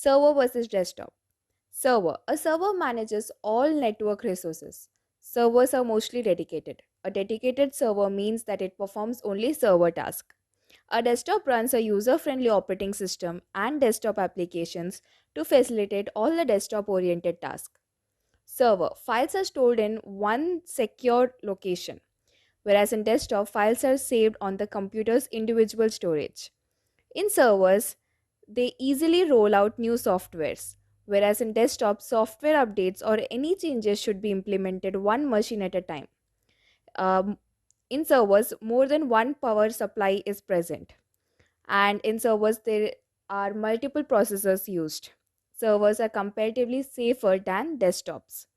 Server versus desktop. Server. A server manages all network resources. Servers are mostly dedicated. A dedicated server means that it performs only server tasks. A desktop runs a user friendly operating system and desktop applications to facilitate all the desktop oriented tasks. Server. Files are stored in one secure location, whereas in desktop, files are saved on the computer's individual storage. In servers, they easily roll out new softwares, whereas in desktop, software updates or any changes should be implemented one machine at a time. Um, in servers, more than one power supply is present, and in servers, there are multiple processors used. Servers are comparatively safer than desktops.